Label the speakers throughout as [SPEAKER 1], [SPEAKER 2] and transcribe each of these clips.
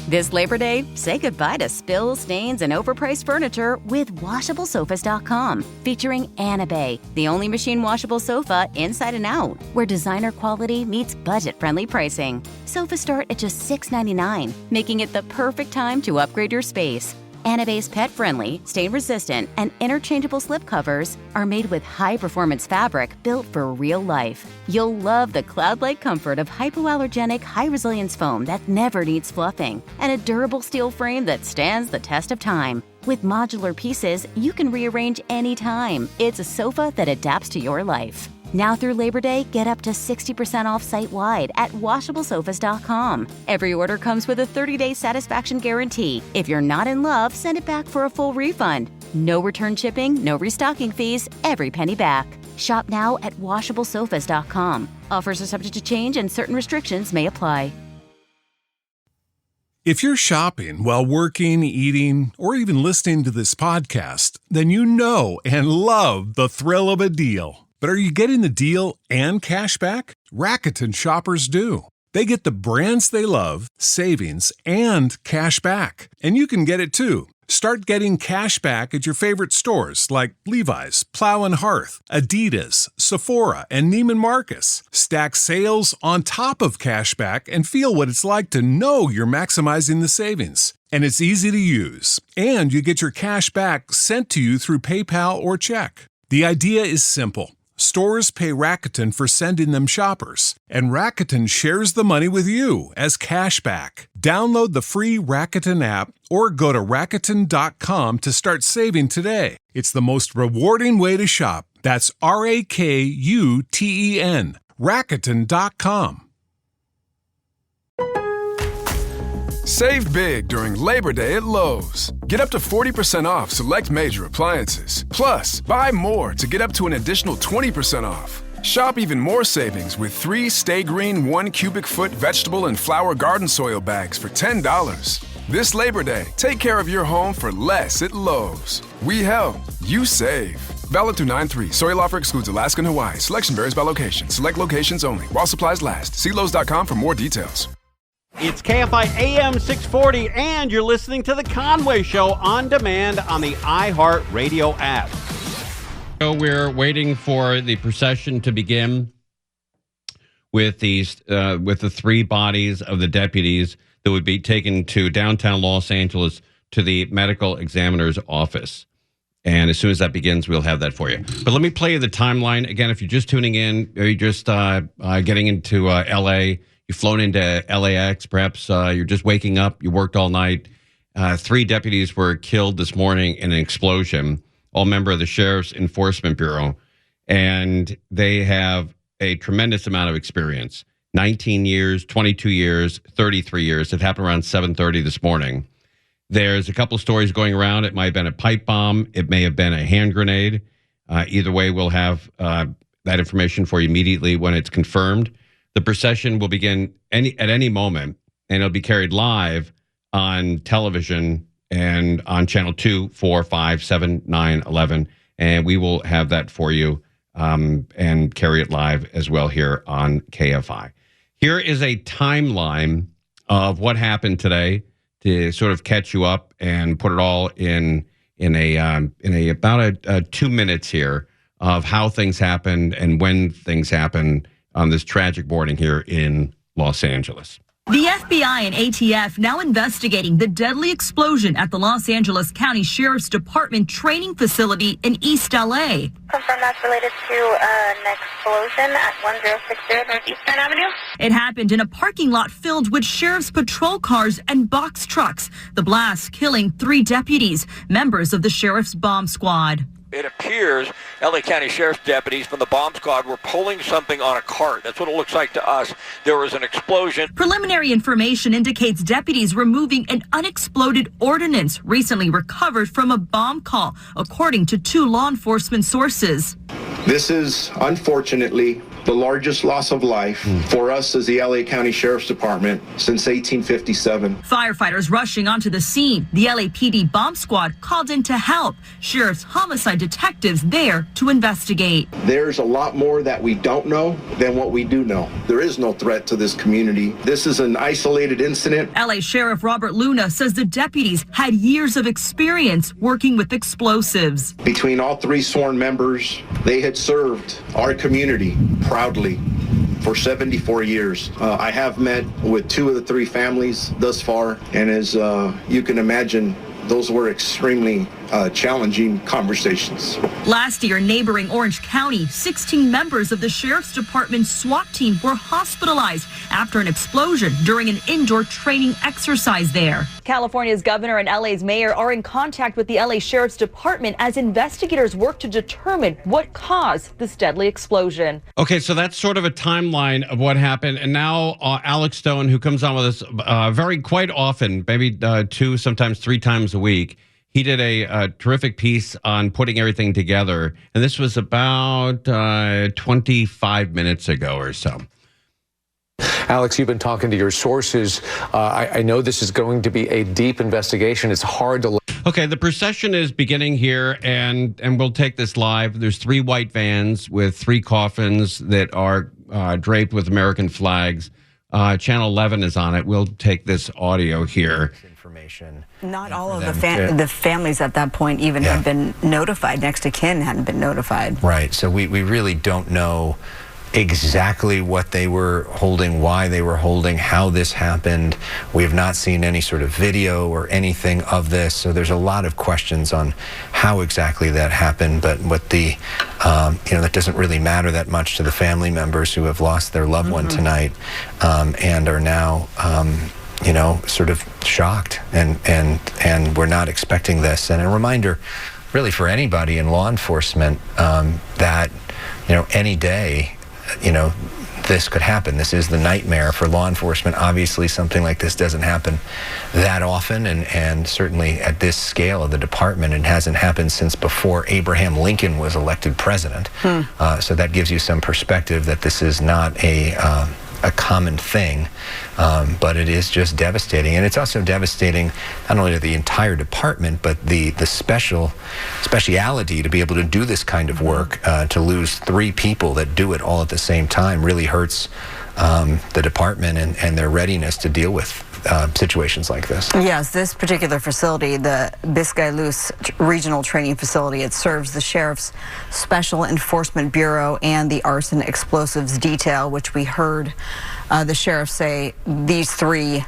[SPEAKER 1] This Labor Day, say goodbye to spills, stains, and overpriced furniture with WashableSofas.com, featuring Anabay, the only machine washable sofa inside and out, where designer quality meets budget-friendly pricing. Sofas start at just $6.99, making it the perfect time to upgrade your space. Anabay's pet-friendly, stain-resistant, and interchangeable slipcovers are made with high-performance fabric built for real life. You'll love the cloud-like comfort of hypoallergenic, high-resilience foam that never needs fluffing, and a durable steel frame that stands the test of time. With modular pieces, you can rearrange anytime. It's a sofa that adapts to your life. Now through Labor Day, get up to 60% off site-wide at WashableSofas.com. Every order comes with a 30-day satisfaction guarantee. If you're not in love, send it back for a full refund. No return shipping, no restocking fees, every penny back. Shop now at WashableSofas.com. Offers are subject to change and certain restrictions may apply.
[SPEAKER 2] If you're shopping while working, eating, or even listening to this podcast, then you know and love the thrill of a deal. But are you getting the deal and cash back? Rakuten shoppers do. They get the brands they love, savings, and cash back. And you can get it too. Start getting cash back at your favorite stores like Levi's, Plow & Hearth, Adidas, Sephora, and Neiman Marcus. Stack sales on top of cash back and feel what it's like to know you're maximizing the savings. And it's easy to use. And you get your cash back sent to you through PayPal or check. The idea is simple. Stores pay Rakuten for sending them shoppers, and Rakuten shares the money with you as cash back. Download the free Rakuten app or go to Rakuten.com to start saving today. It's the most rewarding way to shop. That's Rakuten. Rakuten.com.
[SPEAKER 3] Save big during Labor Day at Lowe's. Get up to 40% off select major appliances. Plus, buy more to get up to an additional 20% off. Shop even more savings with 3 Stay Green 1 cubic foot vegetable and flower garden soil bags for $10. This Labor Day, take care of your home for less at Lowe's. We help, you save. Valid through 9/3. Soil offer excludes Alaska and Hawaii. Selection varies by location. Select locations only. While supplies last. See Lowe's.com for more details.
[SPEAKER 4] It's KFI AM 640, and you're listening to The Conway Show on demand on the iHeartRadio app. So we're waiting for the procession to begin with the 3 bodies of the deputies that would be taken to downtown Los Angeles to the medical examiner's office. And as soon as that begins, we'll have that for you. But let me play you the timeline. Again, if you're just tuning in, or you're just getting into L.A., you've flown into LAX, perhaps you're just waking up, you worked all night. 3 deputies were killed this morning in an explosion, all member of the Sheriff's Enforcement Bureau. And they have a tremendous amount of experience. 19 years, 22 years, 33 years. It happened around 7:30 this morning. There's a couple of stories going around. It might have been a pipe bomb. It may have been a hand grenade. Either way, we'll have that information for you immediately when it's confirmed. The procession will begin at any moment, and it'll be carried live on television and on channel 2, 4, 5, 7, 9, 11. And we will have that for you and carry it live as well here on KFI. Here is a timeline of what happened today to sort of catch you up and put it all in about 2 minutes here of how things happened and when things happened on this tragic morning here in Los Angeles.
[SPEAKER 5] The FBI and ATF now investigating the deadly explosion at the Los Angeles County Sheriff's Department training facility in East L.A.
[SPEAKER 6] Confirm that's related to an explosion at 1060 Northeast Avenue.
[SPEAKER 5] It happened in a parking lot filled with sheriff's patrol cars and box trucks. The blast killing 3 deputies, members of the sheriff's bomb squad.
[SPEAKER 7] It appears L.A. County Sheriff's deputies from the bomb squad were pulling something on a cart. That's what it looks like to us. There was an explosion.
[SPEAKER 5] Preliminary information indicates deputies removing an unexploded ordnance recently recovered from a bomb call, according to 2 law enforcement sources.
[SPEAKER 8] This is unfortunately the largest loss of life for us as the L.A. County Sheriff's Department since 1857.
[SPEAKER 5] Firefighters rushing onto the scene. The LAPD bomb squad called in to help. Sheriff's homicide detectives there to investigate.
[SPEAKER 8] There's a lot more that we don't know than what we do know. There is no threat to this community. This is an isolated incident.
[SPEAKER 5] LA Sheriff Robert Luna says the deputies had years of experience working with explosives.
[SPEAKER 8] Between all three sworn members, they had served our community proudly for 74 years. I have met with 2 of the 3 families thus far, and as you can imagine, those were extremely challenging conversations.
[SPEAKER 5] Last year, neighboring Orange County, 16 members of the Sheriff's Department SWAT team were hospitalized after an explosion during an indoor training exercise there. California's governor and LA's mayor are in contact with the LA Sheriff's Department as investigators work to determine what caused this deadly explosion.
[SPEAKER 4] Okay, so that's sort of a timeline of what happened. And now Alex Stone, who comes on with us quite often, maybe 2, sometimes 3 times a week, he did a terrific piece on putting everything together. And this was about 25 minutes ago or so.
[SPEAKER 9] Alex, you've been talking to your sources. I know this is going to be a deep investigation. It's hard to...
[SPEAKER 4] Okay, the procession is beginning here, and we'll take this live. There's 3 white vans with 3 coffins that are draped with American flags. Channel 11 is on it. We'll take this audio here.
[SPEAKER 10] Not all of the families at that point even had been notified. Next of kin hadn't been notified.
[SPEAKER 11] Right. So we really don't know exactly what they were holding, why they were holding, how this happened. We have not seen any sort of video or anything of this. So there's a lot of questions on how exactly that happened. But what the, that doesn't really matter that much to the family members who have lost their loved one tonight and are now, sort of shocked, and we're not expecting this. And a reminder, really, for anybody in law enforcement, that, any day, this could happen. This is the nightmare for law enforcement. Obviously, something like this doesn't happen that often, and certainly at this scale of the department, it hasn't happened since before Abraham Lincoln was elected president. So that gives you some perspective that this is not a common thing, but it is just devastating. And it's also devastating not only to the entire department, but the speciality to be able to do this kind of work, to lose 3 people that do it all at the same time really hurts the department and their readiness to deal with situations like this.
[SPEAKER 10] Yes, this particular facility, the Biscay Luz Regional Training Facility, it serves the Sheriff's Special Enforcement Bureau and the Arson Explosives Detail, which we heard the sheriff say these 3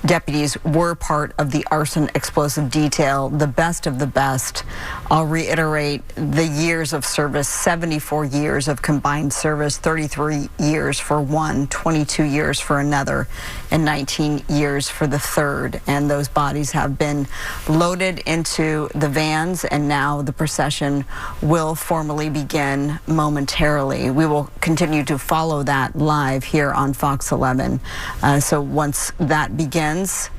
[SPEAKER 10] deputies were part of the arson explosive detail, the best of the best. I'll reiterate the years of service: 74 years of combined service, 33 years for one, 22 years for another, and 19 years for the third. And those bodies have been loaded into the vans, and now the procession will formally begin momentarily. We will continue to follow that live here on Fox 11. So once that begins,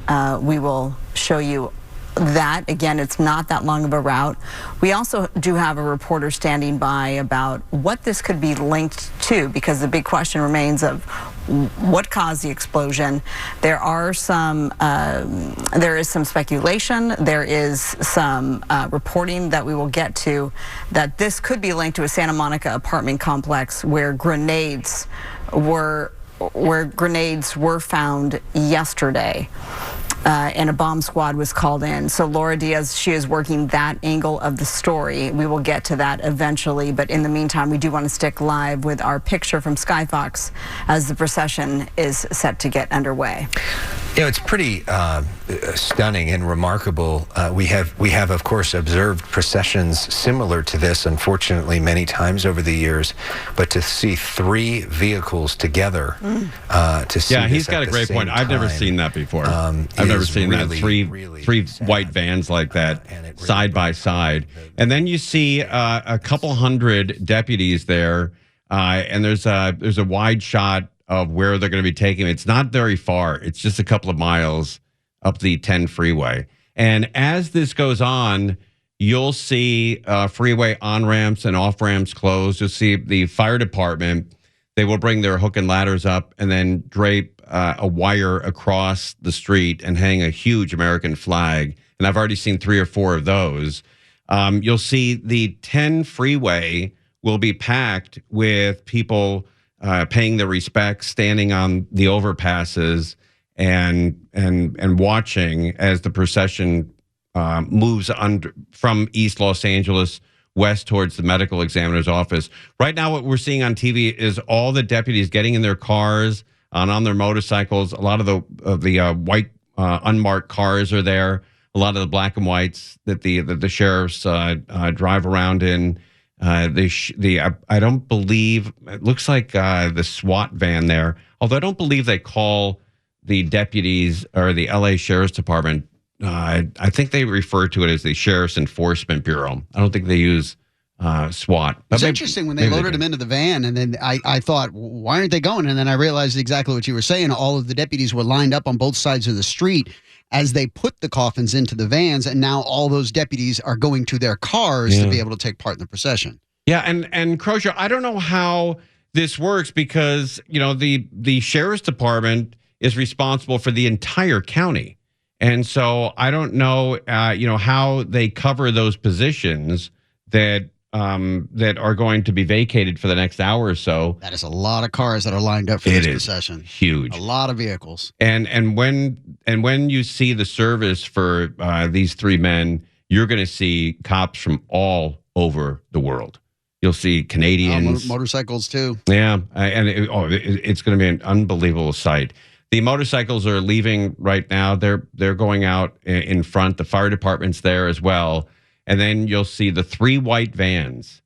[SPEAKER 10] we will show you that. Again, it's not that long of a route. We also do have a reporter standing by about what this could be linked to, because the big question remains of what caused the explosion. There is some speculation. There is some reporting that we will get to that this could be linked to a Santa Monica apartment complex where grenades were found yesterday, and a bomb squad was called in. So Laura Diaz, she is working that angle of the story. We will get to that eventually, but in the meantime, we do want to stick live with our picture from Skyfox as the procession is set to get underway.
[SPEAKER 11] It's pretty stunning and remarkable. We have, of course, observed processions similar to this, unfortunately, many times over the years. But to see 3 vehicles together, to see
[SPEAKER 4] he's got a great point. I've never seen that before. I've never seen really, that. Three white vans like that, side by side. And then you see a couple hundred deputies there, and there's a wide shot of where they're going to be taking it. It's not very far. It's just a couple of miles up the 10 freeway. And as this goes on, you'll see freeway on-ramps and off-ramps closed. You'll see the fire department They will bring their hook and ladders up and then drape a wire across the street and hang a huge American flag. And I've already seen 3 or 4 of those. You'll see the 10 freeway will be packed with people paying their respects, standing on the overpasses and watching as the procession moves from East Los Angeles west towards the medical examiner's office. Right now, what we're seeing on TV is all the deputies getting in their cars and on their motorcycles. A lot of the white unmarked cars are there. A lot of the black and whites that the sheriffs drive around in. I don't believe, it looks like the SWAT van there, although I don't believe they call the deputies or the L.A. Sheriff's Department. I think they refer to it as the Sheriff's Enforcement Bureau. I don't think they use SWAT.
[SPEAKER 12] It's interesting when they loaded him into the van, and then I thought, why aren't they going? And then I realized exactly what you were saying. All of the deputies were lined up on both sides of the street as they put the coffins into the vans, and now all those deputies are going to their cars to be able to take part in the procession.
[SPEAKER 4] Yeah, and Crozier, I don't know how this works because, the Sheriff's Department is responsible for the entire county. And so I don't know, how they cover those positions that are going to be vacated for the next hour or so.
[SPEAKER 12] That is a lot of cars that are lined up for this procession.
[SPEAKER 4] Huge.
[SPEAKER 12] A lot of vehicles.
[SPEAKER 4] And when you see the service for these 3 men, you're going to see cops from all over the world. You'll see Canadians,
[SPEAKER 12] motorcycles too.
[SPEAKER 4] Yeah, and it's going to be an unbelievable sight. The motorcycles are leaving right now. They're going out in front. The fire department's there as well. And then you'll see the 3 white vans.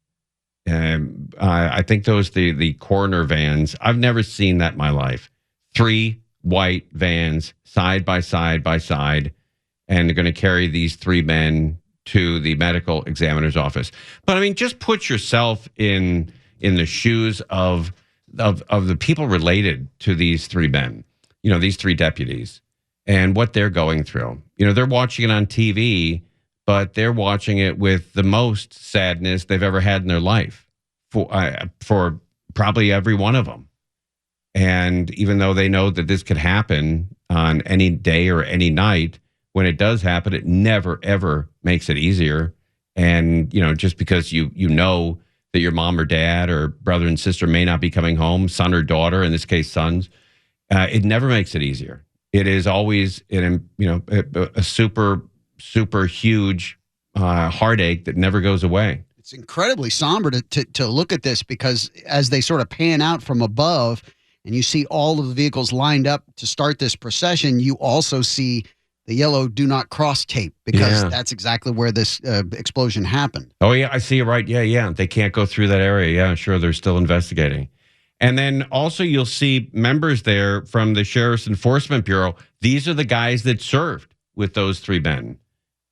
[SPEAKER 4] I think those the coroner vans. I've never seen that in my life. 3 white vans side by side by side, and they're going to carry these 3 men to the medical examiner's office. But I mean, just put yourself in the shoes of the people related to these 3 men. These 3 deputies, and what they're going through. They're watching it on TV, but they're watching it with the most sadness they've ever had in their life for probably every one of them. And even though they know that this could happen on any day or any night, when it does happen, it never, ever makes it easier. And, just because you know that your mom or dad or brother and sister may not be coming home, son or daughter, in this case, sons, it never makes it easier. It is always, a super, super huge heartache that never goes away.
[SPEAKER 12] It's incredibly somber to look at this, because as they sort of pan out from above and you see all of the vehicles lined up to start this procession, you also see the yellow "do not cross" tape, because that's exactly where this explosion happened.
[SPEAKER 4] Oh, yeah, I see it right. Yeah. They can't go through that area. Yeah, sure, they're still investigating. And then also you'll see members there from the Sheriff's Enforcement Bureau. These are the guys that served with those 3 men.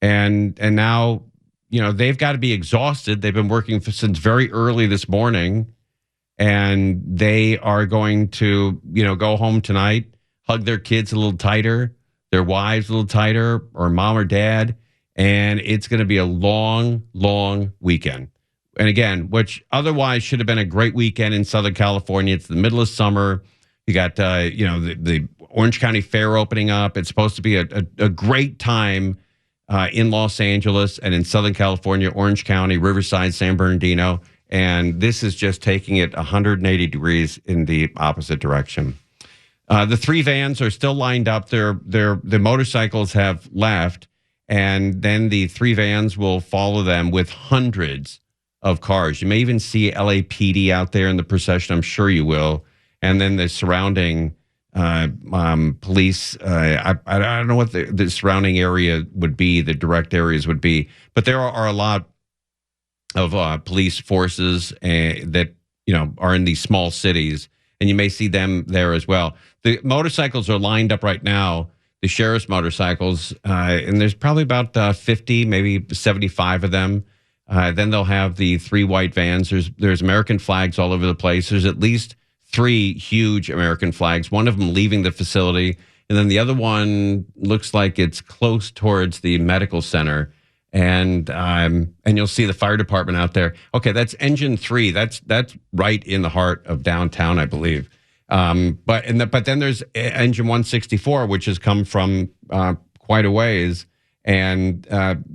[SPEAKER 4] And now, they've got to be exhausted. They've been working since very early this morning, and they are going to, go home tonight, hug their kids a little tighter, their wives a little tighter, or mom or dad, and it's going to be a long, long weekend. And again, which otherwise should have been a great weekend in Southern California. It's the middle of summer. You got, the Orange County Fair opening up. It's supposed to be a great time in Los Angeles and in Southern California, Orange County, Riverside, San Bernardino. And this is just taking it 180 degrees in the opposite direction. The 3 vans are still lined up. The motorcycles have left, and then the 3 vans will follow them with hundreds of cars. You may even see LAPD out there in the procession. I'm sure you will. And then the surrounding police. I don't know what the surrounding area would be, the direct areas would be, but there are a lot of police forces that are in these small cities, and you may see them there as well. The motorcycles are lined up right now, the sheriff's motorcycles, and there's probably about 50, maybe 75 of them. Then they'll have the 3 white vans. There's American flags all over the place. There's at least 3 huge American flags, one of them leaving the facility, and then the other one looks like it's close towards the medical center. and you'll see the fire department out there. Okay, that's engine 3. That's right in the heart of downtown, I believe. But then there's engine 164, which has come from quite a ways, and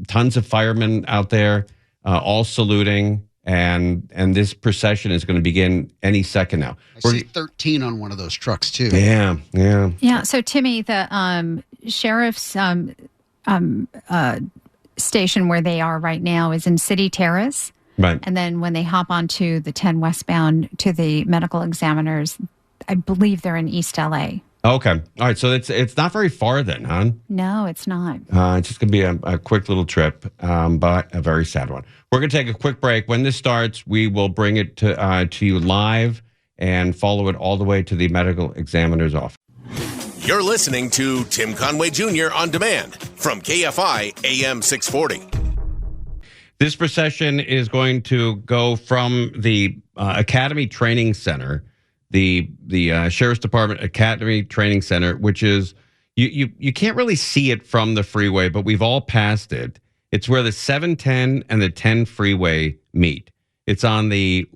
[SPEAKER 4] tons of firemen out there, all saluting. And this procession is going to begin any second now.
[SPEAKER 12] I see 13 on one of those trucks too.
[SPEAKER 13] Yeah. So Timmy, the sheriff's station where they are right now is in City Terrace.
[SPEAKER 4] Right.
[SPEAKER 13] And then when they hop onto the 10 westbound to the medical examiners, I believe they're in East L.A.
[SPEAKER 4] Okay. All right. So it's not very far then, huh?
[SPEAKER 13] No, it's not.
[SPEAKER 4] It's just going to be a quick little trip, but a very sad one. We're going to take a quick break. When this starts, we will bring it to you live and follow it all the way to the medical examiner's office.
[SPEAKER 14] You're listening to Tim Conway Jr. on demand from KFI AM 640.
[SPEAKER 4] This procession is going to go from the Academy Training Center, the Sheriff's Department Academy Training Center, which is, you can't really see it from the freeway, but we've all passed it. It's where the 710 and the 10 freeway meet. It's on the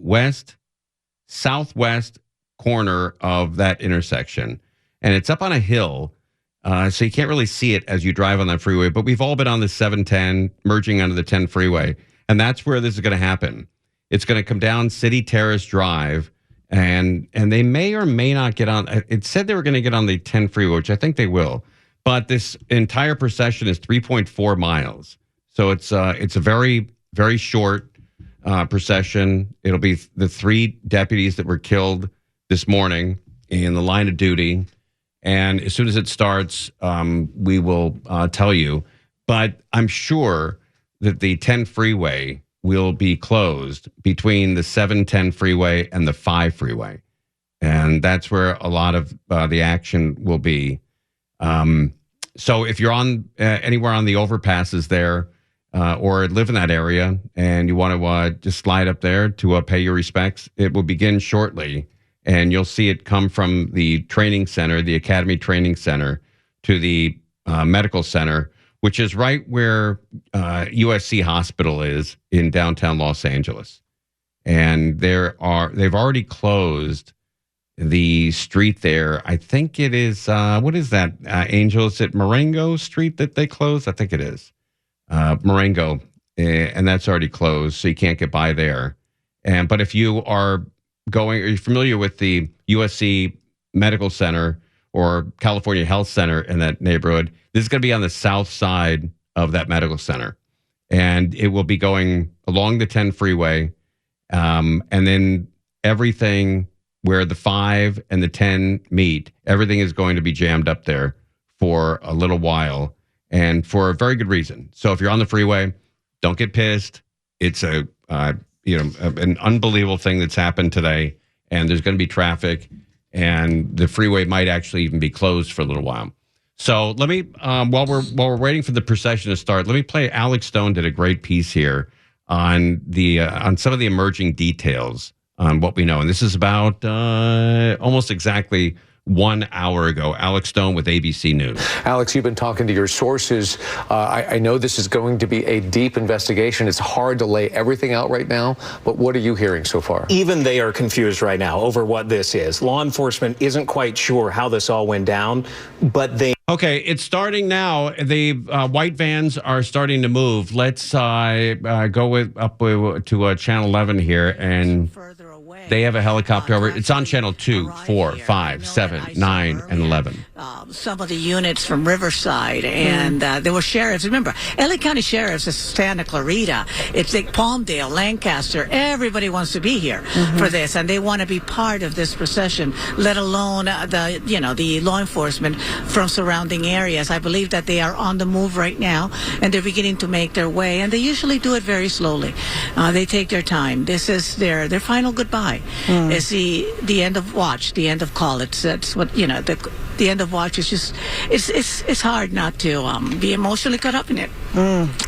[SPEAKER 4] southwest corner of that intersection. And it's up on a hill, so you can't really see it as you drive on that freeway. But we've all been on the 710, merging onto the 10 freeway. And that's where this is going to happen. It's going to come down City Terrace Drive, and they may or may not get on. It said they were going to get on the 10 freeway, which I think they will. But this entire procession is 3.4 miles. So it's a very, very short procession. It'll be the 3 deputies that were killed this morning in the line of duty. And as soon as it starts, we will tell you. But I'm sure that the 10 freeway will be closed between the 710 freeway and the 5 freeway. And that's where a lot of the action will be. So if you're on anywhere on the overpasses there, or live in that area and you want to just slide up there to pay your respects, it will begin shortly. And you'll see it come from the training center, the Academy Training Center, to the medical center, which is right where USC Hospital is in downtown Los Angeles. And they've already closed the street there. I think it is, what is that, Angel? Is it Marengo Street that they closed? I think it is. Marengo, and that's already closed, so you can't get by there. But if you are you're familiar with the USC Medical Center or California Health Center in that neighborhood, this is going to be on the south side of that medical center. And it will be going along the 10 freeway, and then everything where the 5 and the 10 meet, everything is going to be jammed up there for a little while. And for a very good reason. So if you're on the freeway, don't get pissed. It's an unbelievable thing that's happened today, and there's going to be traffic, and the freeway might actually even be closed for a little while. So let me, while we're waiting for the procession to start, let me play. Alex Stone did a great piece here on some of the emerging details on what we know, and this is about almost exactly 1 hour ago. Alex Stone with ABC News.
[SPEAKER 9] Alex, you've been talking to your sources. I know this is going to be a deep investigation. It's hard to lay everything out right now, but what are you hearing so far?
[SPEAKER 15] Even they are confused right now over what this is. Law enforcement isn't quite sure how this all went down, but they...
[SPEAKER 4] Okay, it's starting now. The white vans are starting to move. Let's go up to Channel 11 here, and they have a helicopter over. It's on Channel 2, 4, 5, 7, 9, and 11.
[SPEAKER 16] Some of the units from Riverside, and there were sheriffs. Remember, L.A. County sheriffs is Santa Clarita. It's like Palmdale, Lancaster. Everybody wants to be here for this, and they want to be part of this procession, let alone the law enforcement from surrounding areas. I believe that they are on the move right now, and they're beginning to make their way, and they usually do it very slowly. They take their time. This is their final goodbye. It's the end of watch, the end of call. That's what, the the end of watch, it's hard not to be emotionally caught up in it.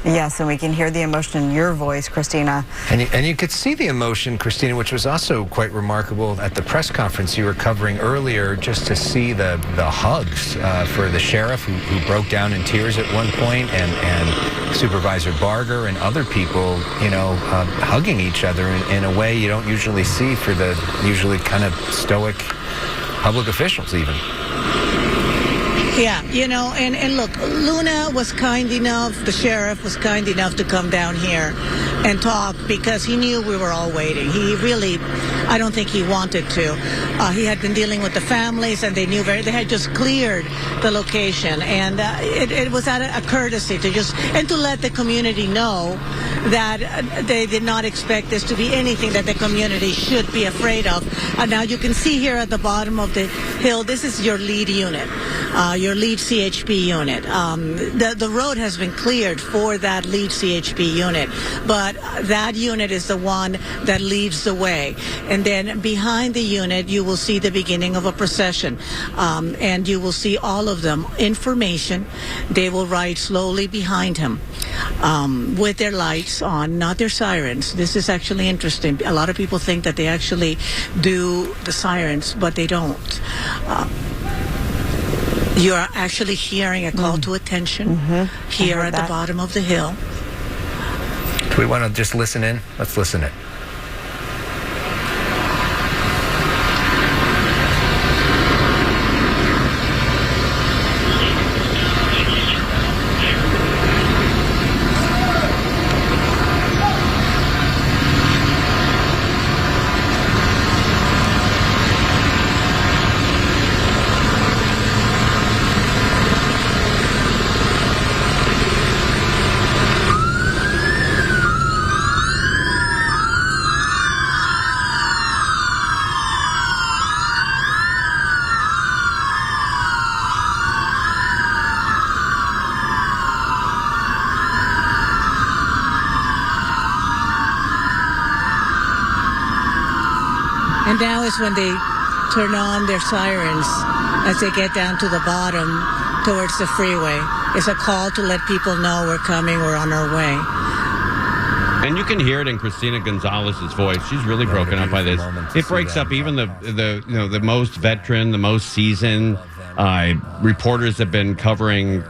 [SPEAKER 10] Yes, and we can hear the emotion in your voice, Christina.
[SPEAKER 11] And you could see the emotion, Christina, which was also quite remarkable at the press conference you were covering earlier, just to see the hugs for the sheriff who broke down in tears at one point, and Supervisor Barger and other people, hugging each other in a way you don't usually see for the usually kind of stoic public officials even.
[SPEAKER 16] Yeah, and look, Luna was kind enough, the sheriff was kind enough to come down here and talk because he knew we were all waiting. He really, I don't think he wanted to. He had been dealing with the families, and they had just cleared the location, and it was out of a courtesy to let the community know that they did not expect this to be anything that the community should be afraid of. Now you can see here at the bottom of the hill, this is your lead unit. Your lead CHP unit. The road has been cleared for that lead CHP unit, but that unit is the one that leads the way. And then behind the unit, you will see the beginning of a procession, and you will see all of them information. They will ride slowly behind him with their lights on, not their sirens. This is actually interesting. A lot of people think that they actually do the sirens, but they don't. You are actually hearing a call to attention here at the bottom of the hill.
[SPEAKER 11] Do we want to just listen in? Let's listen in.
[SPEAKER 16] And now is when they turn on their sirens as they get down to the bottom towards the freeway. It's a call to let people know we're coming, we're on our way.
[SPEAKER 4] And you can hear it in Christina Gonzalez's voice. She's really broken up by this. It breaks up even the most veteran, the most seasoned reporters have been covering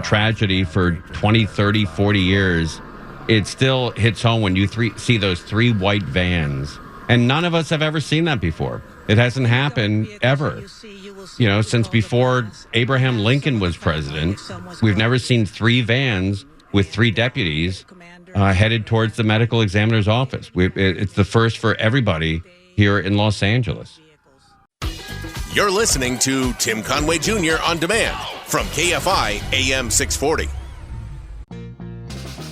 [SPEAKER 4] tragedy for 20, 30, 40 years. It still hits home when you see those three white vans. And none of us have ever seen that before. It hasn't happened ever. Since before Abraham Lincoln was president, we've never seen three vans with three deputies headed towards the medical examiner's office. It's the first for everybody here in Los Angeles.
[SPEAKER 14] You're listening to Tim Conway Jr. On Demand from KFI AM 640.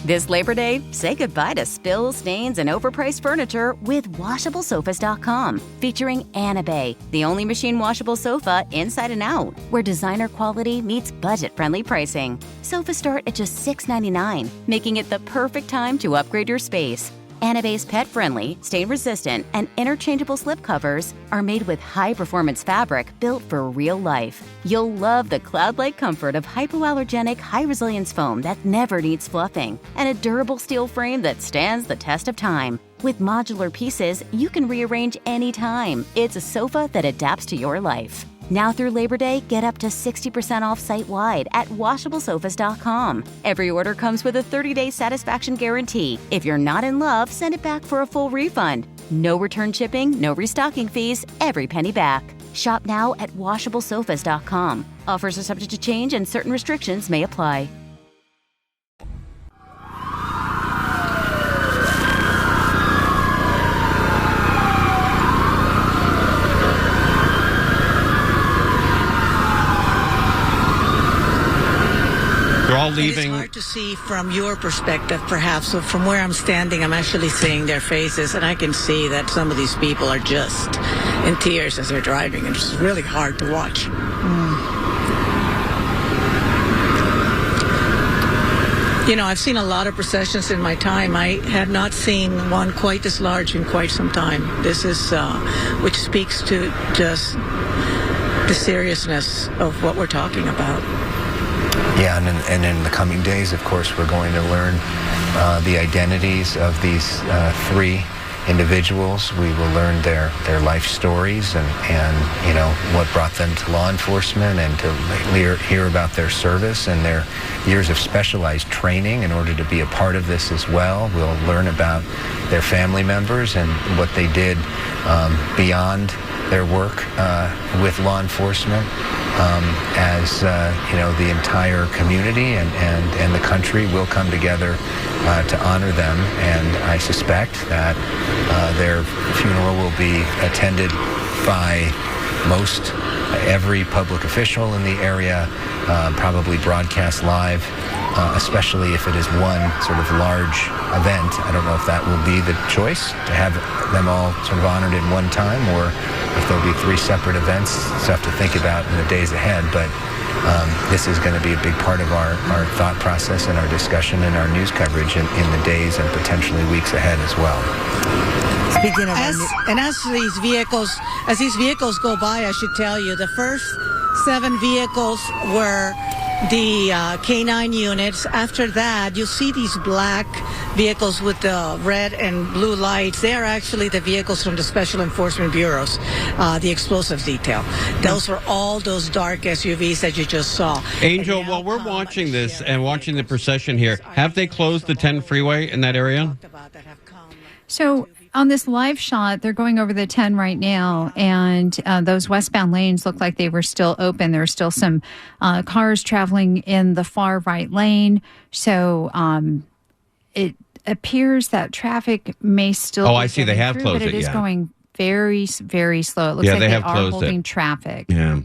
[SPEAKER 1] This Labor Day, say goodbye to spills, stains, and overpriced furniture with WashableSofas.com. Featuring Anna Bay, the only machine washable sofa inside and out, where designer quality meets budget-friendly pricing. Sofas start at just $6.99, making it the perfect time to upgrade your space. Anna Bay's pet-friendly, stain-resistant, and interchangeable slipcovers are made with high-performance fabric built for real life. You'll love the cloud-like comfort of hypoallergenic, high-resilience foam that never needs fluffing, and a durable steel frame that stands the test of time. With modular pieces, you can rearrange anytime. It's a sofa that adapts to your life. Now through Labor Day, get up to 60% off site-wide at WashableSofas.com. Every order comes with a 30-day satisfaction guarantee. If you're not in love, send it back for a full refund. No return shipping, no restocking fees, every penny back. Shop now at WashableSofas.com. Offers are subject to change and certain restrictions may apply.
[SPEAKER 4] Leaving.
[SPEAKER 16] It's hard to see from your perspective, perhaps. So from where I'm standing, I'm actually seeing their faces, and I can see that some of these people are just in tears as they're driving. It's really hard to watch. I've seen a lot of processions in my time. I have not seen one quite this large in quite some time. This is, which speaks to just the seriousness of what we're talking about.
[SPEAKER 11] Yeah, and in the coming days, of course, we're going to learn the identities of these three individuals. We will learn their life stories and you know, what brought them to law enforcement, and to hear about their service and their years of specialized training in order to be a part of this as well. We'll learn about their family members and what they did beyond their work with law enforcement, as you know, the entire community and the country will come together to honor them. And I suspect that their funeral will be attended by most every public official in the area, probably broadcast live, especially if it is one sort of large event. I don't know if that will be the choice, to have them all sort of honored in one time, or if there'll be three separate events. Stuff to think about in the days ahead, but this is going to be a big part of our thought process and our discussion and our news coverage in the days and potentially weeks ahead as well.
[SPEAKER 16] Speaking of as these vehicles go by, I should tell you, the first 7 vehicles were the K9 units. After that, you'll see these black vehicles with the red and blue lights. They are actually the vehicles from the Special Enforcement Bureaus, the explosives detail. Those were all those dark SUVs that you just saw.
[SPEAKER 4] Angel, while we're watching this and watching the procession here, have they closed the 10 freeway in that area?
[SPEAKER 13] So on this live shot, they're going over the 10 right now, and those westbound lanes look like they were still open. There are still some cars traveling in the far right lane. So it appears that traffic may still
[SPEAKER 4] I see. They have closed
[SPEAKER 13] but
[SPEAKER 4] it,
[SPEAKER 13] is going very, very slow. It looks like they are holding traffic.
[SPEAKER 4] Yeah.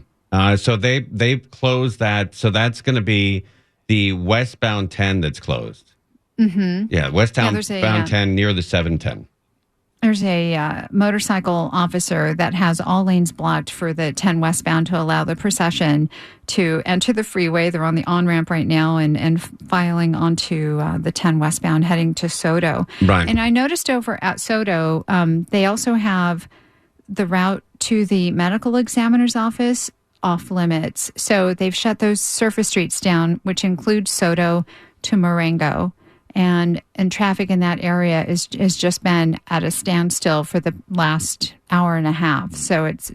[SPEAKER 4] So they've closed that. So that's going to be the westbound 10 that's closed.
[SPEAKER 13] Mm-hmm.
[SPEAKER 4] Yeah, westbound 10 near the 710.
[SPEAKER 13] There's a motorcycle officer that has all lanes blocked for the 10 westbound to allow the procession to enter the freeway. They're on the on-ramp right now and filing onto the 10 westbound heading to Soto.
[SPEAKER 4] Right.
[SPEAKER 13] And I noticed over at Soto, they also have the route to the medical examiner's office off limits. So they've shut those surface streets down, which includes Soto to Marengo. And traffic in that area has just been at a standstill for the last hour and a half. So it's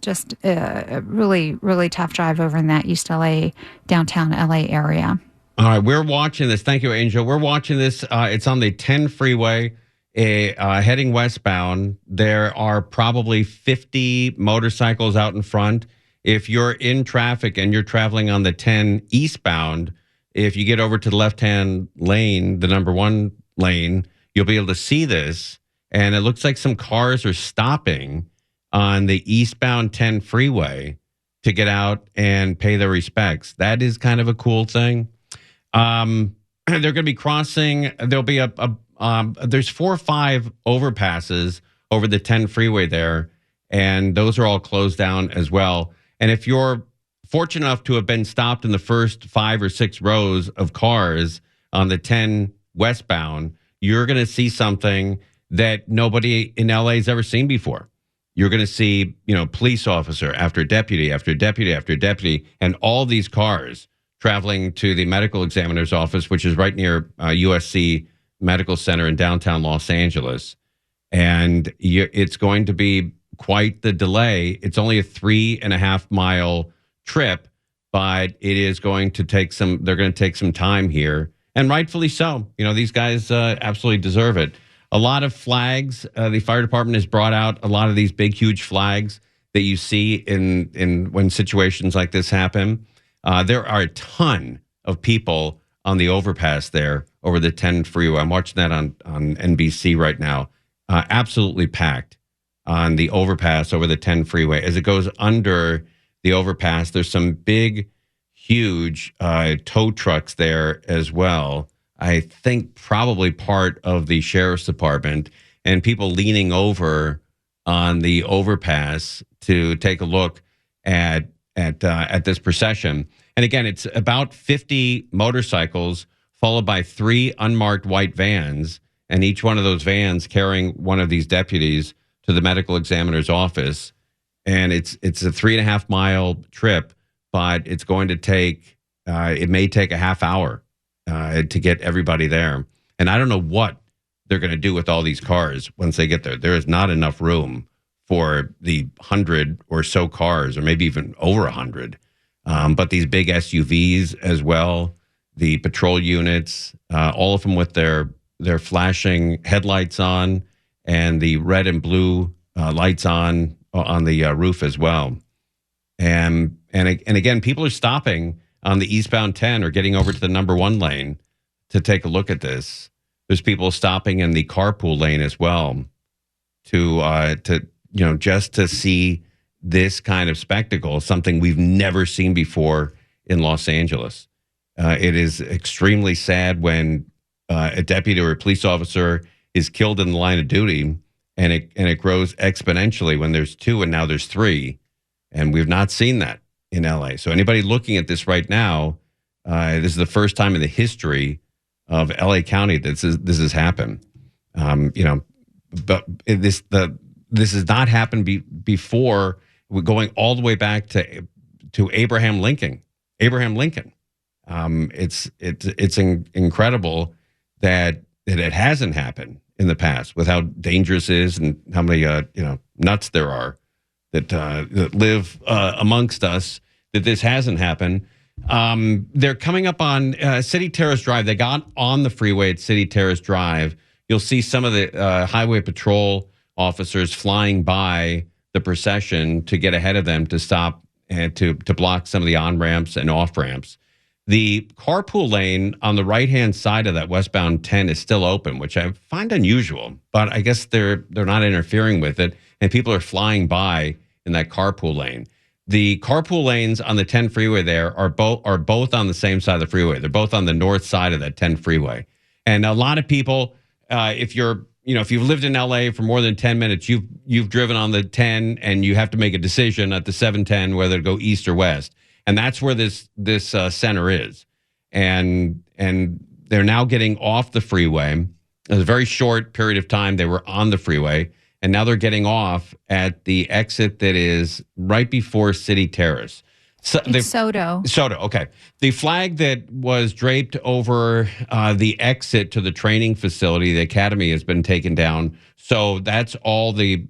[SPEAKER 13] just a really, really tough drive over in that East L.A., downtown L.A. area.
[SPEAKER 4] All right, we're watching this. Thank you, Angel. We're watching this. It's on the 10 freeway heading westbound. There are probably 50 motorcycles out in front. If you're in traffic and you're traveling on the 10 eastbound, if you get over to the left-hand lane, the number 1 lane, you'll be able to see this. And it looks like some cars are stopping on the eastbound 10 freeway to get out and pay their respects. That is kind of a cool thing. They're going to be crossing. There'll be there's 4 or 5 overpasses over the 10 freeway there, and those are all closed down as well. And if you're fortunate enough to have been stopped in the first 5 or 6 rows of cars on the 10 westbound, you're going to see something that nobody in LA has ever seen before. You're going to see, police officer after deputy after deputy after deputy, and all these cars traveling to the medical examiner's office, which is right near USC Medical Center in downtown Los Angeles. And it's going to be quite the delay. It's only a 3.5 mile trip, but it is going to take they're going to take some time here, and rightfully so. These guys absolutely deserve it. A lot of flags. The fire department has brought out a lot of these big, huge flags that you see in when situations like this happen. There are a ton of people on the overpass there over the 10 freeway. I'm watching that on NBC right now. Absolutely packed on the overpass over the 10 freeway. As it goes under the overpass, there's some big, huge tow trucks there as well. I think probably part of the sheriff's department, and people leaning over on the overpass to take a look at this procession. And again, it's about 50 motorcycles followed by 3 unmarked white vans, and each one of those vans carrying one of these deputies to the medical examiner's office. and it's a 3.5 mile trip, but it's going to take it may take a half hour to get everybody there. And I don't know what they're going to do with all these cars once they get there. There is not enough room for the 100 or so cars, or maybe even over 100. But these big SUVs as well, the patrol units, all of them with their flashing headlights on and the red and blue lights on the roof as well. And again, people are stopping on the eastbound 10 or getting over to the number 1 lane to take a look at this. There's people stopping in the carpool lane as well to just to see this kind of spectacle, something we've never seen before in Los Angeles. It is extremely sad when a deputy or a police officer is killed in the line of duty, and it grows exponentially when there's 2 and now there's 3, and we've not seen that in L.A. So anybody looking at this right now, this is the first time in the history of L.A. County that this has happened. But this has not happened before. We're going all the way back to Abraham Lincoln. It's incredible that it hasn't happened in the past, with how dangerous it is and how many nuts there are that live amongst us, that this hasn't happened. They're coming up on City Terrace Drive. They got on the freeway at City Terrace Drive. You'll see some of the highway patrol officers flying by the procession to get ahead of them, to stop and to block some of the on-ramps and off-ramps. The carpool lane on the right-hand side of that westbound 10 is still open, which I find unusual, but I guess they're not interfering with it, and people are flying by in that carpool lane. The carpool lanes on the 10 freeway there are both on the same side of the freeway. They're both on the north side of that 10 freeway. And a lot of people, if you've lived in LA for more than 10 minutes, you've driven on the 10 and you have to make a decision at the 710 whether to go east or west. And that's where this center is. And they're now getting off the freeway. It was a very short period of time they were on the freeway, and now they're getting off at the exit that is right before City Terrace.
[SPEAKER 13] It's Soto.
[SPEAKER 4] Soto, okay. The flag that was draped over the exit to the training facility, the academy, has been taken down. So that's all the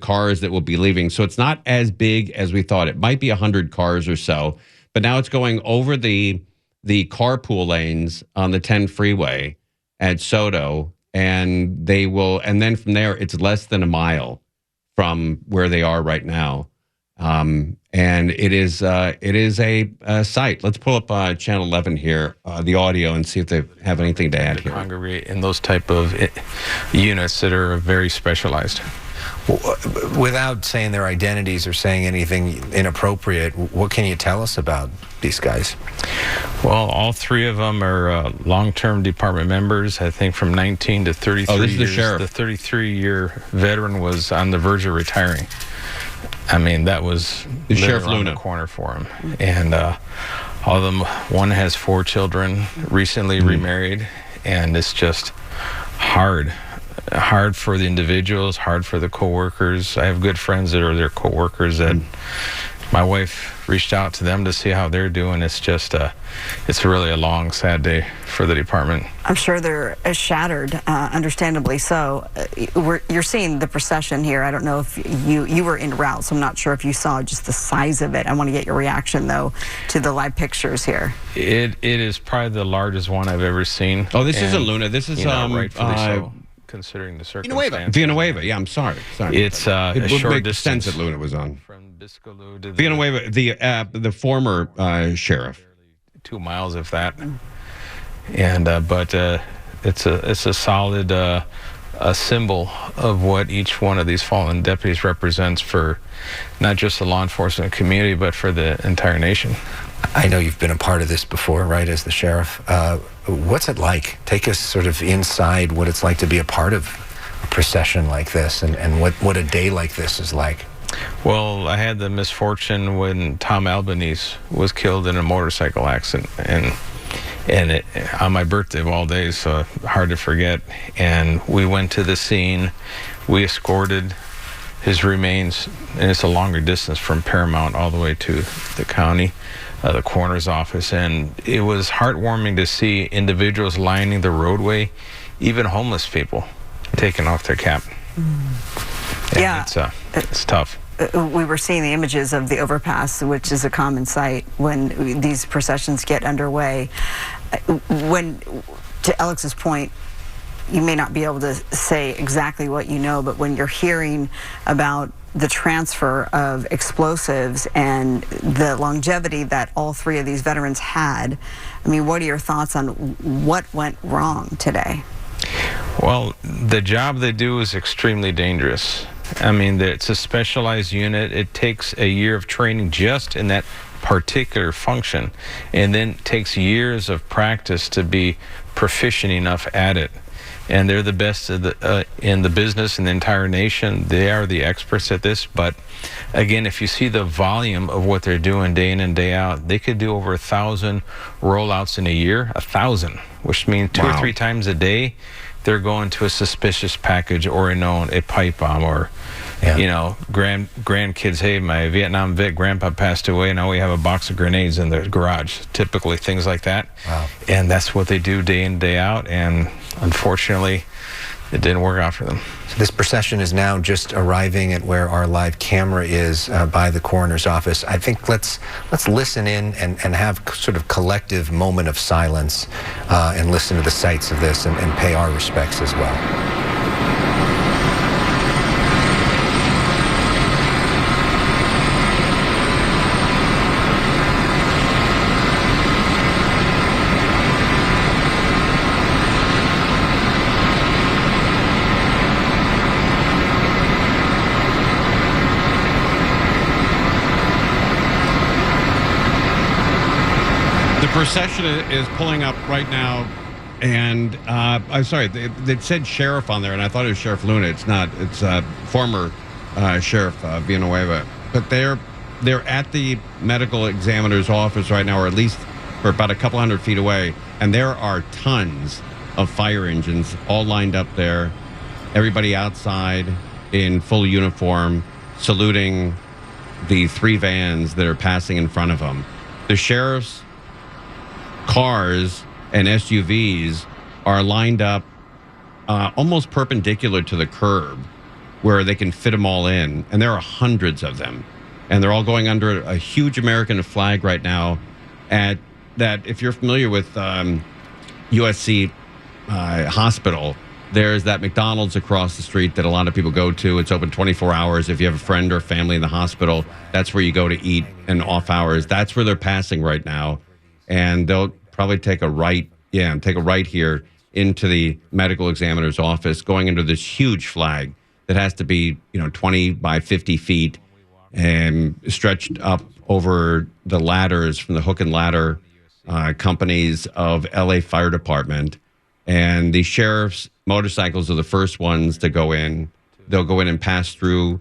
[SPEAKER 4] cars that will be leaving. So it's not as big as we thought. It might be 100 cars or so, but now it's going over the carpool lanes on the 10 freeway at Soto, and then from there it's less than a mile from where they are right now. And it is a sight. Let's pull up Channel 11 here, the audio, and see if they have anything to add here.
[SPEAKER 17] Congregate in those type of units that are very specialized.
[SPEAKER 11] Without saying their identities or saying anything inappropriate, what can you tell us about these guys?
[SPEAKER 17] Well, all 3 of them are long-term department members, I think from 19 to 33
[SPEAKER 4] years. This is the sheriff.
[SPEAKER 17] The 33-year veteran was on the verge of retiring. I mean, that was
[SPEAKER 4] the Sheriff
[SPEAKER 17] around
[SPEAKER 4] Luna
[SPEAKER 17] the corner for him. And all of them, one has 4 children, recently remarried, and it's just hard for the individuals, hard for the co-workers. I have good friends that are their co-workers that my wife reached out to them to see how they're doing. It's just it's really a long, sad day for the department.
[SPEAKER 10] I'm sure they're shattered, understandably so. You're seeing the procession here. I don't know if you were en route, so I'm not sure if you saw just the size of it. I want to get your reaction, though, to the live pictures here.
[SPEAKER 17] It is probably the largest one I've ever seen.
[SPEAKER 4] Oh, this isn't Luna. This is
[SPEAKER 17] rightfully so, considering the circumstances.
[SPEAKER 4] Villanueva. Yeah, I'm sorry.
[SPEAKER 17] It's a short distance
[SPEAKER 4] that Luna was on.
[SPEAKER 17] From Biscayne to
[SPEAKER 4] Villanueva, the former sheriff.
[SPEAKER 17] 2 miles, if that. And but it's a solid a symbol of what each one of these fallen deputies represents for not just the law enforcement community, but for the entire nation.
[SPEAKER 11] I know you've been a part of this before, right, as the sheriff. What's it like? Take us sort of inside what it's like to be a part of a procession like this, and what a day like this is like.
[SPEAKER 17] Well, I had the misfortune when Tom Albanese was killed in a motorcycle accident, and it, on my birthday of all days, so hard to forget. And we went to the scene. We escorted his remains, and it's a longer distance from Paramount all the way to the county, the coroner's office. And it was heartwarming to see individuals lining the roadway, even homeless people, taking off their cap.
[SPEAKER 10] Yeah.
[SPEAKER 17] It's tough.
[SPEAKER 10] We were seeing the images of the overpass, which is a common sight when these processions get underway. To Alex's point, you may not be able to say exactly what you know, but when you're hearing about the transfer of explosives and the longevity that all three of these veterans had, I mean, what are your thoughts on what went wrong today?
[SPEAKER 17] Well, the job they do is extremely dangerous. I mean, it's a specialized unit. It takes a year of training just in that particular function, and then takes years of practice to be proficient enough at it. And they're the best in the business in the entire nation. They are the experts at this. But again, if you see the volume of what they're doing day in and day out, they could do over 1,000 rollouts in a year, 1,000, which means 2 or 3 times a day they're going to a suspicious package or a pipe bomb, or grandkids, hey, my Vietnam vet grandpa passed away, now we have a box of grenades in the garage. Typically things like that.
[SPEAKER 11] Wow.
[SPEAKER 17] And that's what they do day in, day out, and unfortunately it didn't work out for them.
[SPEAKER 11] So this procession is now just arriving at where our live camera is by the coroner's office. I think let's listen in and have sort of collective moment of silence and listen to the sights of this and pay our respects as well.
[SPEAKER 4] Procession is pulling up right now, and I'm sorry, they said sheriff on there, and I thought it was Sheriff Luna. It's not. It's former Sheriff Villanueva. But they're at the medical examiner's office right now, or at least we're about a couple hundred feet away, and there are tons of fire engines all lined up there. Everybody outside in full uniform, saluting the 3 vans that are passing in front of them. The sheriff's cars and SUVs are lined up almost perpendicular to the curb where they can fit them all in. And there are hundreds of them. And they're all going under a huge American flag right now at that. If you're familiar with USC Hospital, there's that McDonald's across the street that a lot of people go to. It's open 24 hours. If you have a friend or family in the hospital, that's where you go to eat in off hours. That's where they're passing right now. And they'll probably take a right here into the medical examiner's office, going under this huge flag that has to be, 20 by 50 feet and stretched up over the ladders from the hook and ladder companies of L.A. Fire Department. And the sheriff's motorcycles are the first ones to go in. They'll go in and pass through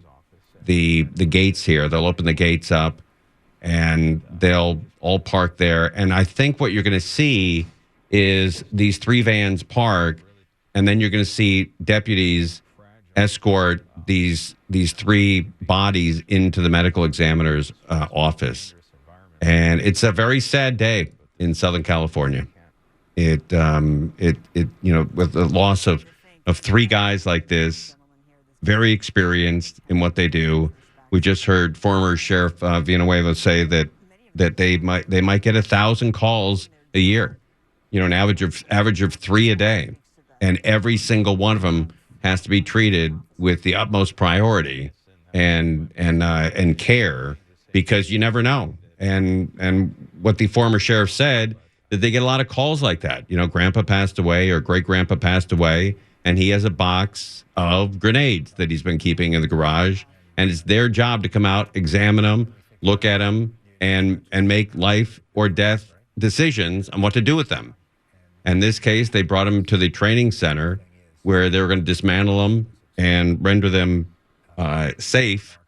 [SPEAKER 4] the gates here. They'll open the gates up, and they'll all park there. And I think what you're going to see is these 3 vans park, and then you're going to see deputies escort these 3 bodies into the medical examiner's office. And it's a very sad day in Southern California. It with the loss of 3 guys like this, very experienced in what they do. We just heard former Sheriff Villanueva say that they might get 1,000 calls a year, an average of 3 a day, and every single one of them has to be treated with the utmost priority and care, because you never know. And what the former sheriff said, that they get a lot of calls like that. Grandpa passed away or great grandpa passed away, and he has a box of grenades that he's been keeping in the garage. And it's their job to come out, examine them, look at them, and make life or death decisions on what to do with them. In this case, they brought them to the training center where they were going to dismantle them and render them safe,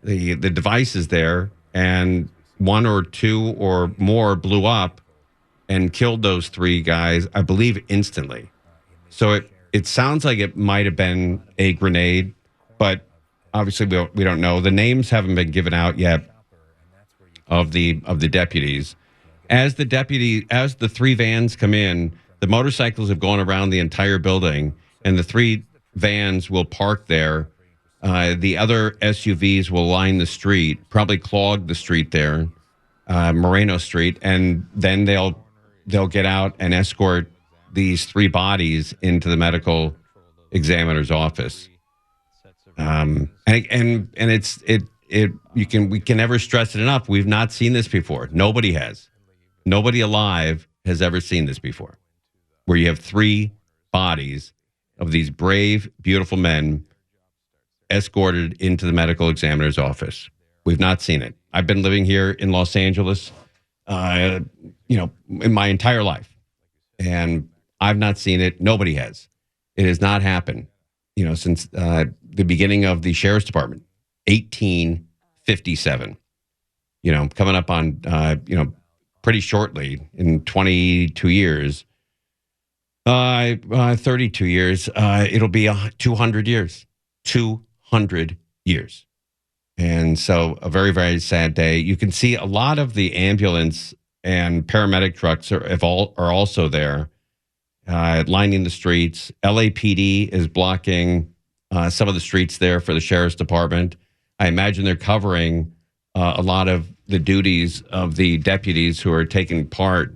[SPEAKER 4] the devices there. And 1 or 2 or more blew up and killed those 3 guys, I believe, instantly. So it sounds like it might have been a grenade, but obviously we don't know. The names haven't been given out yet of the deputies. As the three vans come in, the motorcycles have gone around the entire building, and the three vans will park there. The other SUVs will line the street, probably clog the street there, Moreno Street, and then they'll get out and escort these three bodies into the medical examiner's office. And we can never stress it enough. We've not seen this before. Nobody has. Nobody alive has ever seen this before, where you have three bodies of these brave, beautiful men escorted into the medical examiner's office. We've not seen it. I've been living here in Los Angeles, in my entire life, and I've not seen it. Nobody has. It has not happened, since the beginning of the sheriff's department, 1857. Coming up on, pretty shortly in 22 years, 32 years, it'll be 200 years. 200 years. And so a very, very sad day. You can see a lot of the ambulance and paramedic trucks are also there, lining the streets. LAPD is blocking some of the streets there for the sheriff's department. I imagine they're covering a lot of the duties of the deputies who are taking part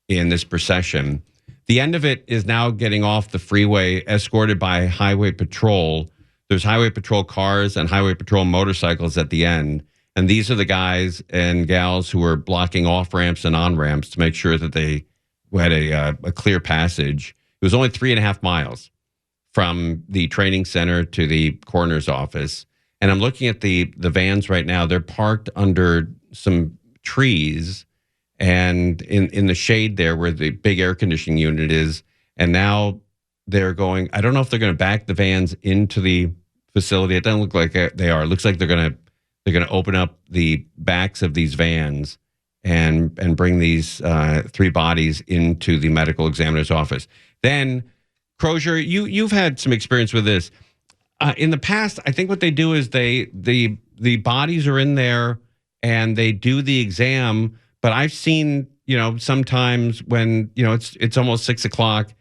[SPEAKER 4] in this procession. The end of it is now getting off the freeway, escorted by highway patrol. There's highway patrol cars and highway patrol motorcycles at the end. And these are the guys and gals who are blocking off-ramps and on-ramps to make sure that they had a clear passage. It was only 3.5 miles from the training center to the coroner's office. And I'm looking at the vans right now. They're parked under some trees and in the shade there where the big air conditioning unit is. And now they're going, I don't know if they're going to back the vans into the facility. It doesn't look like they are. It looks like they're going to open up the backs of these vans and bring these three bodies into the medical examiner's office. Then, Crozier, you've had some experience with this. In the past, I think what they do is the bodies are in there and they do the exam. But I've seen, sometimes when, it's almost 6:00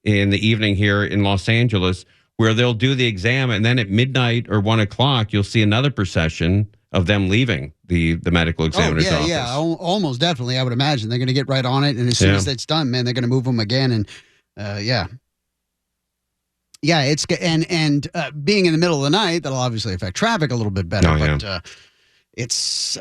[SPEAKER 4] in the evening here in Los Angeles, where they'll do the exam, and then at midnight or 1:00, you'll see another procession of them leaving the medical examiner's office.
[SPEAKER 12] Yeah, almost definitely. I would imagine they're going to get right on it, and as soon as it's done, man, they're going to move them again, and it's and being in the middle of the night, that'll obviously affect traffic a little bit better, it's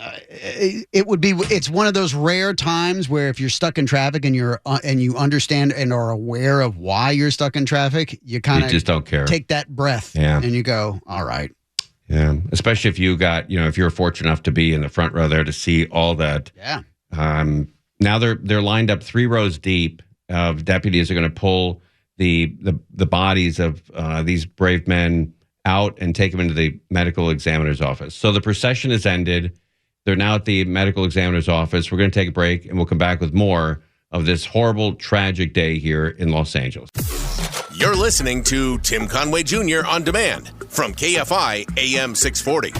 [SPEAKER 12] one of those rare times where if you're stuck in traffic and you understand and are aware of why you're stuck in traffic, you kind of
[SPEAKER 4] just don't care. Take
[SPEAKER 12] that breath and you go, all right.
[SPEAKER 4] Yeah, especially if you got, if you're fortunate enough to be in the front row there to see all that.
[SPEAKER 12] Yeah.
[SPEAKER 4] Now they're lined up 3 rows deep of deputies are going to pull the bodies of these brave men out and take them into the medical examiner's office. So the procession has ended. They're now at the medical examiner's office. We're going to take a break, and we'll come back with more of this horrible, tragic day here in Los Angeles.
[SPEAKER 14] You're listening to Tim Conway Jr. On Demand from KFI AM 640.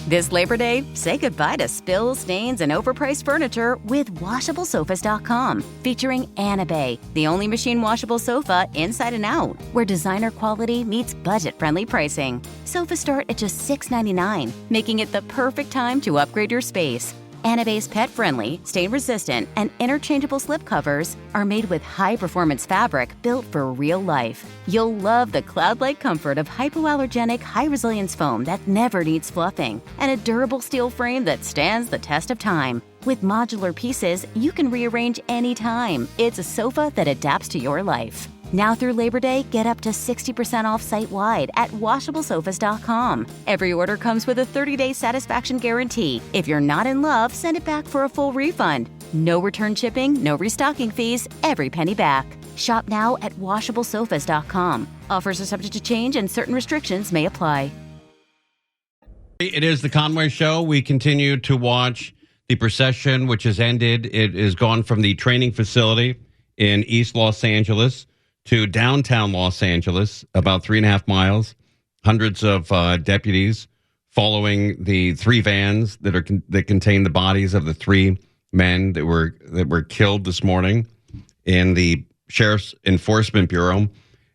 [SPEAKER 1] This Labor Day, say goodbye to spills, stains, and overpriced furniture with WashableSofas.com. Featuring Anabay, the only machine washable sofa inside and out, where designer quality meets budget-friendly pricing. Sofas start at just $6.99, making it the perfect time to upgrade your space. Anabay's pet-friendly, stain-resistant, and interchangeable slipcovers are made with high-performance fabric built for real life. You'll love the cloud-like comfort of hypoallergenic, high-resilience foam that never needs fluffing, and a durable steel frame that stands the test of time. With modular pieces, you can rearrange anytime. It's a sofa that adapts to your life. Now through Labor Day, get up to 60% off site-wide at WashableSofas.com. Every order comes with a 30-day satisfaction guarantee. If you're not in love, send it back for a full refund. No return shipping, no restocking fees, every penny back. Shop now at WashableSofas.com. Offers are subject to change and certain restrictions may apply.
[SPEAKER 4] It is the Conway Show. We continue to watch the procession, which has ended. It is gone from the training facility in East Los Angeles to downtown Los Angeles, about 3.5 miles. hundreds of deputies following the 3 vans that contain the bodies of the 3 men that were killed this morning in the Sheriff's Enforcement Bureau.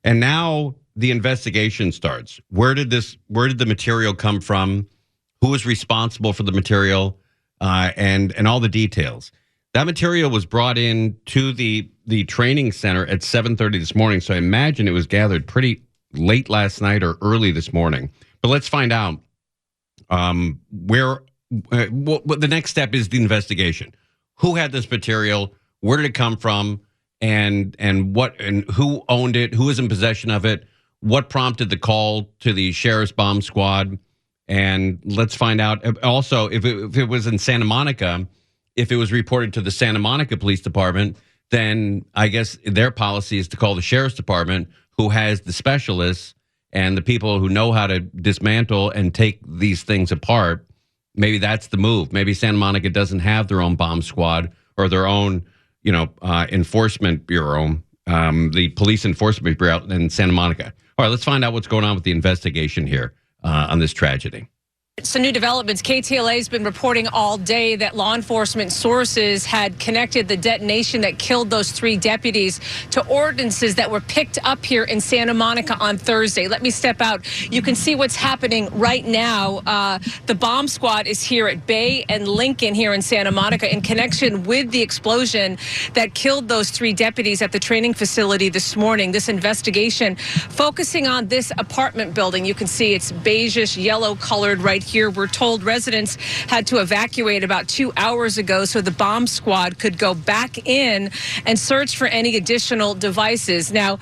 [SPEAKER 4] And now the investigation starts. Where did the material come from? Who was responsible for the material? And all the details. That material was brought in to the training center at 7:30 this morning. So I imagine it was gathered pretty late last night or early this morning. But let's find out what the next step is. The investigation. Who had this material? Where did it come from? And who owned it? Who was in possession of it? What prompted the call to the sheriff's bomb squad? And let's find out also if it was in Santa Monica, if it was reported to the Santa Monica Police Department, then I guess their policy is to call the sheriff's department, who has the specialists and the people who know how to dismantle and take these things apart. Maybe that's the move. Maybe Santa Monica doesn't have their own bomb squad or their own, enforcement bureau, the police enforcement bureau in Santa Monica. All right, let's find out what's going on with the investigation here on this tragedy.
[SPEAKER 18] Some new developments. KTLA has been reporting all day that law enforcement sources had connected the detonation that killed those 3 deputies to ordinances that were picked up here in Santa Monica on Thursday. Let me step out. You can see what's happening right now. The bomb squad is here at Bay and Lincoln here in Santa Monica in connection with the explosion that killed those 3 deputies at the training facility this morning. This investigation focusing on this apartment building. You can see it's beigeish yellow colored right here. We're told residents had to evacuate about 2 hours ago so the bomb squad could go back in and search for any additional devices. Now,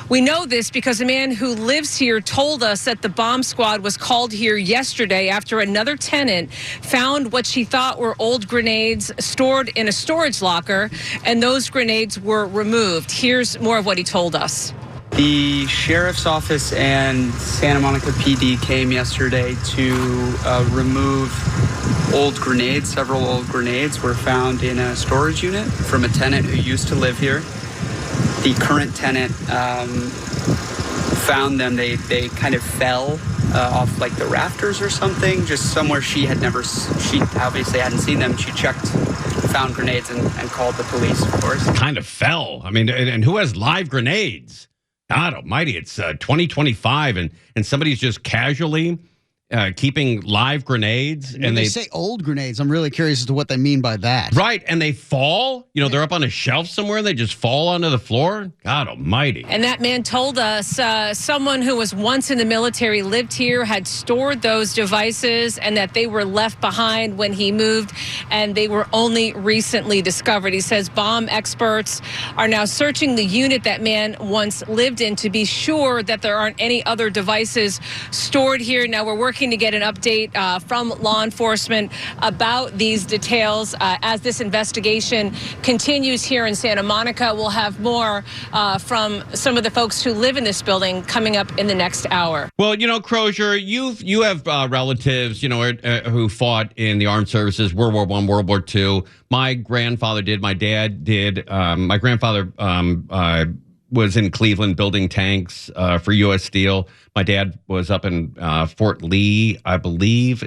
[SPEAKER 18] we know this because a man who lives here told us that the bomb squad was called here yesterday after another tenant found what she thought were old grenades stored in a storage locker, and those grenades were removed. Here's more of what he told us.
[SPEAKER 19] The sheriff's office and Santa Monica PD came yesterday to remove old grenades. Several old grenades were found in a storage unit from a tenant who used to live here. The current tenant found them. They kind of fell off like the rafters or something, just somewhere she obviously hadn't seen them. She checked, found grenades and called the police, of course.
[SPEAKER 4] Kind of fell. I mean, and who has live grenades? God almighty, it's 2025 and somebody's just casually keeping live grenades.
[SPEAKER 12] And they say old grenades. I'm really curious as to what they mean by that.
[SPEAKER 4] Right, and they fall. They're up on a shelf somewhere and they just fall onto the floor. God almighty.
[SPEAKER 18] And that man told us someone who was once in the military lived here, had stored those devices, and that they were left behind when he moved, and they were only recently discovered. He says bomb experts are now searching the unit that man once lived in to be sure that there aren't any other devices stored here. Now we're working to get an update from law enforcement about these details as this investigation continues here in Santa Monica. We'll have more from some of the folks who live in this building coming up in the next hour.
[SPEAKER 4] Well, Crozier, you have relatives, who fought in the armed services, World War I, World War II. My grandfather did. My dad did. My grandfather was in Cleveland building tanks for U.S. Steel. My dad was up in Fort Lee, I believe,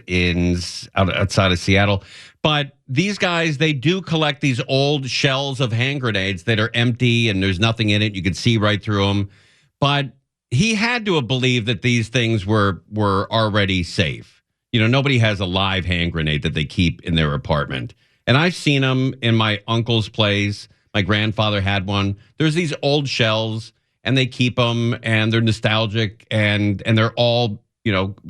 [SPEAKER 4] outside of Seattle. But these guys, they do collect these old shells of hand grenades that are empty and there's nothing in it. You can see right through them. But he had to have believed that these things were already safe. Nobody has a live hand grenade that they keep in their apartment. And I've seen them in my uncle's place. My grandfather had one. There's these old shells, and they keep them, and they're nostalgic, and they're all,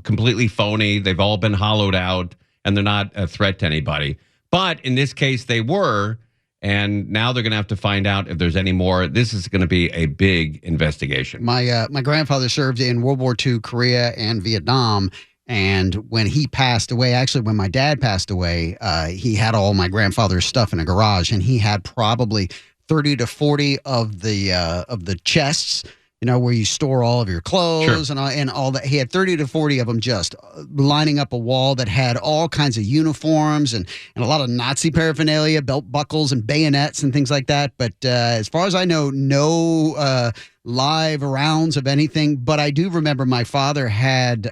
[SPEAKER 4] completely phony. They've all been hollowed out, and they're not a threat to anybody. But in this case, they were, and now they're going to have to find out if there's any more. This is going to be a big investigation.
[SPEAKER 12] My grandfather served in World War II, Korea, and Vietnam. And when he passed away, actually, when my dad passed away, he had all my grandfather's stuff in a garage, and he had probably 30 to 40 of the chests, where you store all of your clothes. Sure. and all that. He had 30 to 40 of them just lining up a wall that had all kinds of uniforms and a lot of Nazi paraphernalia, belt buckles and bayonets and things like that. But as far as I know, no live rounds of anything, but I do remember my father had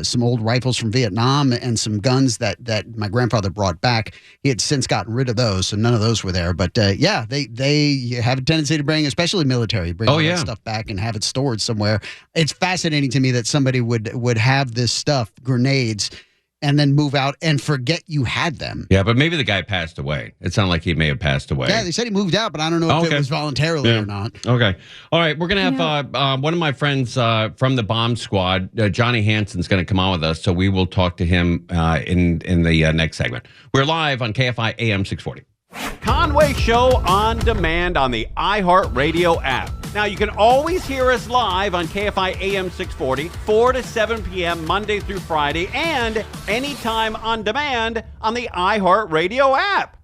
[SPEAKER 12] some old rifles from Vietnam and some guns that my grandfather brought back. He had since gotten rid of those, so none of those were there. But yeah, they have a tendency to bring, especially military, bring all that stuff back and have it stored somewhere. It's fascinating to me that somebody would have this stuff, grenades, and then move out and forget you had them.
[SPEAKER 4] Yeah, but maybe the guy passed away. It sounded like he may have passed away.
[SPEAKER 12] Yeah, they said he moved out, but I don't know if it was voluntarily or not.
[SPEAKER 4] Okay. All right, we're going to have one of my friends from the bomb squad, Johnny Hansen's going to come on with us, so we will talk to him in the next segment. We're live on KFI AM 640. Conway Show on demand on the iHeartRadio app. Now, you can always hear us live on KFI AM 640, 4 to 7 p.m. Monday through Friday, and anytime on demand on the iHeartRadio app.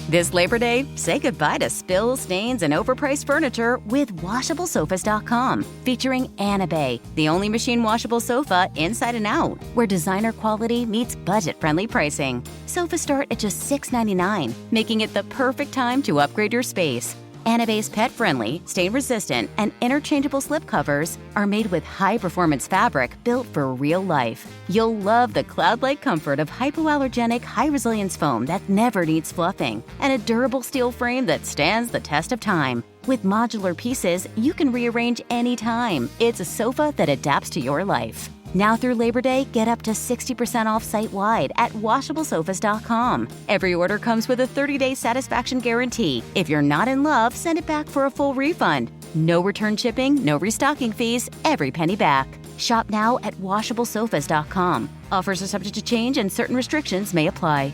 [SPEAKER 1] This Labor Day, say goodbye to spills, stains, and overpriced furniture with WashableSofas.com. Featuring Anna Bay, the only machine washable sofa inside and out, where designer quality meets budget-friendly pricing. Sofas start at just $6.99, making it the perfect time to upgrade your space. Anna Bay's pet-friendly, stain-resistant, and interchangeable slipcovers are made with high-performance fabric built for real life. You'll love the cloud-like comfort of hypoallergenic, high-resilience foam that never needs fluffing, and a durable steel frame that stands the test of time. With modular pieces, you can rearrange anytime. It's a sofa that adapts to your life. Now through Labor Day, get up to 60% off site-wide at WashableSofas.com. Every order comes with a 30-day satisfaction guarantee. If you're not in love, send it back for a full refund. No return shipping, no restocking fees, every penny back. Shop now at WashableSofas.com. Offers are subject to change and certain restrictions may apply.